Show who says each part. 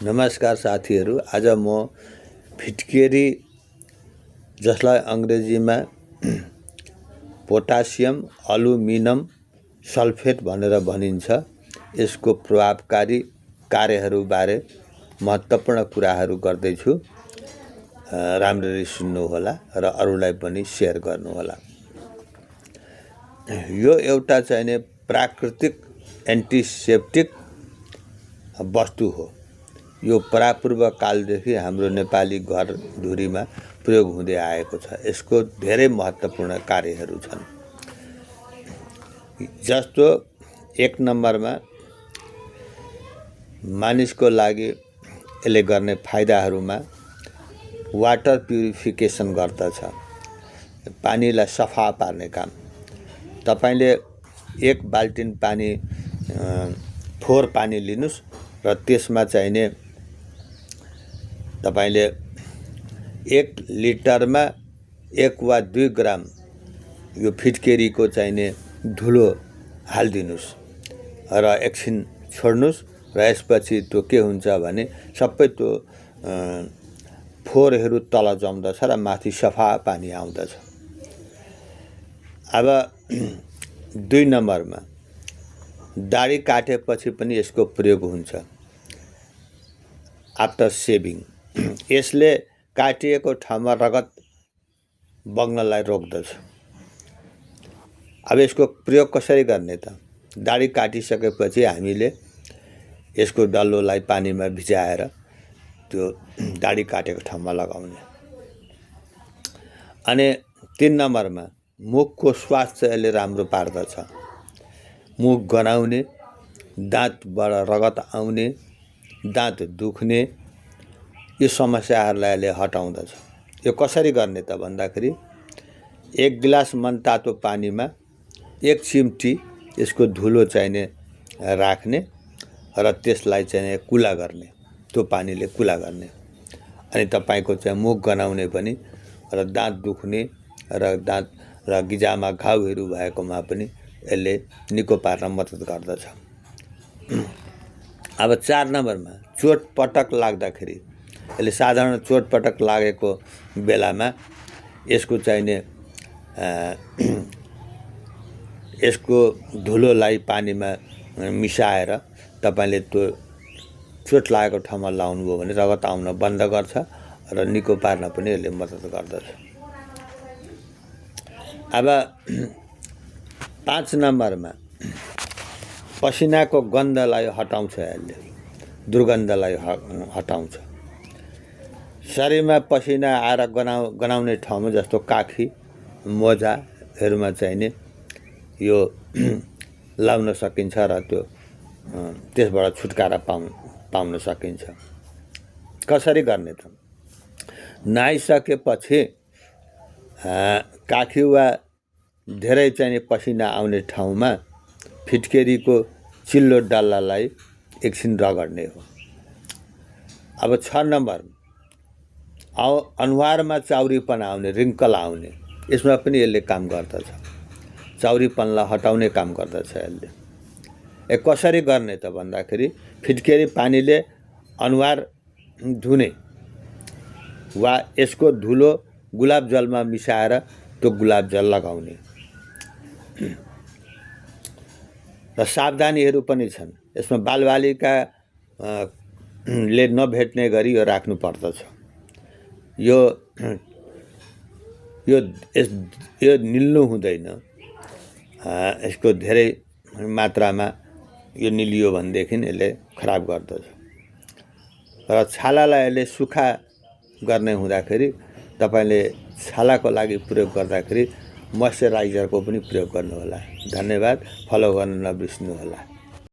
Speaker 1: नमस्कार साथीहरू, आज म फिटकेरी जसलाई अङ्ग्रेजीमा पोटासियम अलुमिनियम सल्फेट भनेर भनिन्छ, यसको प्रभावकारी कार्यहरूबारे महत्त्वपूर्ण कुराहरू गर्दैछु। राम्ररी सुन्नुहोला र अरूलाई पनि सेयर गर्नुहोला। यो एउटा चाहिने प्राकृतिक एन्टिसेप्टिक वस्तु हो। यो परापूर्व कालदेखि हाम्रो नेपाली घरधुरीमा प्रयोग हुँदै आएको छ। यसको धेरै महत्त्वपूर्ण कार्यहरू छन्। जस्तो एक नम्बरमा मानिसको लागि यसले गर्ने फाइदाहरूमा वाटर प्युरिफिकेसन गर्दछ, पानीलाई सफा पार्ने काम। तपाईले एक बाल्टिन पानी फोहोर पानी लिनुस् र त्यसमा चाहिने तपाईले 1 लिटरमा 1 वा 2 ग्राम यो फिटकेरीको चाहिने धुलो हालिदिनुस् र एकछिन छोड्नुस् र यसपछि त्यो के हुन्छ भने सबै त्यो फोहोरहरू तल जम्दछ र माथि सफा पानी आउँदछ। अब 2 नम्बरमा दाढी काटेपछि पनि यसको प्रयोग हुन्छ। आफ्टर सेभिङ यसले काटिएको ठाउँमा रगत बग्नलाई रोक्दछ। अब यसको प्रयोग कसरी गर्ने त? दाढी काटिसकेपछि हामीले यसको डल्लोलाई पानीमा भिजाएर त्यो दाढी काटेको ठाउँमा लगाउने। अनि 3 नम्बरमा मुखको स्वास्थ्य यसले राम्रो पार्दछ। मुख गनाउने, दाँतबाट रगत आउने, दाँत दुख्ने यो समस्याहरूलाई यसले हटाउँदछ। यो कसरी गर्ने त भन्दाखेरि 1 गिलास मनतातो पानीमा 1 चिम्टी यसको धुलो चाहिने राख्ने र त्यसलाई चाहिँ कुला गर्ने। त्यो पानीले कुला गर्ने। अनि तपाईको चाहिँ मुख गनाउने पनि र दाँत दुख्ने र दाँत र गिजामा घाउहरू भएकोमा पनि यसले निको पार्न मद्दत गर्दछ। अब 4 नम्बरमा चोटपटक लाग्दाखेरि यसले साधारण चोटपटक लागेको बेलामा यसको चाहिने यसको धुलोलाई पानीमा मिसाएर तपाईले त्यो चोट लागेको ठाउँमा लाउनुभयो भने रगत आउन बन्द गर्छ र निको पार्न पनि यसले मद्दत गर्दछ। अब 5 नम्बरमा पसिनाको गन्धलाई हटाउँछ। यसले दुर्गन्धलाई हटाउँछ। शरीरमा पसिना आएर गनाउने ठाउँमा जस्तो काखी मोजाहरूमा चाहिने यो लाउन सकिन्छ र त्यो त्यसबाट छुटकारा पाउन सकिन्छ। कसरी गर्ने त? नुहाइसकेपछि काखी वा धेरै चाहिने पसिना आउने ठाउँमा फिटकेरीको चिल्लो डल्लालाई एकछिन रगड्ने हो। अब 6 नम्बर अनुहारमा चाउरीपन आउने, रिङ्कल आउने, यसमा पनि यसले काम गर्दछ। चाउरीपनलाई हटाउने काम गर्दछ यसले। कसरी गर्ने त भन्दाखेरि फिटकेरी पानीले अनुहार धुने वा यसको धुलो गुलाब जलमा मिसाएर त्यो गुलाब जल लगाउने। र सावधानीहरू पनि छन्। यसमा बालबालिका ले नभेट्ने गरी यो राख्नु पर्दछ। यो निल्नु हुँदैन। यसको धेरै मात्रामा यो निलियो भनेदेखि यसले खराब गर्दछ। र छालालाई यसले सुक्खा गर्ने हुँदाखेरि तपाईले छालाको लागि प्रयोग गर्दाखेरि मोइस्चराइजरको पनि प्रयोग गर्नुहोला। धन्यवाद। फलो गर्न नबिर्सनुहोला।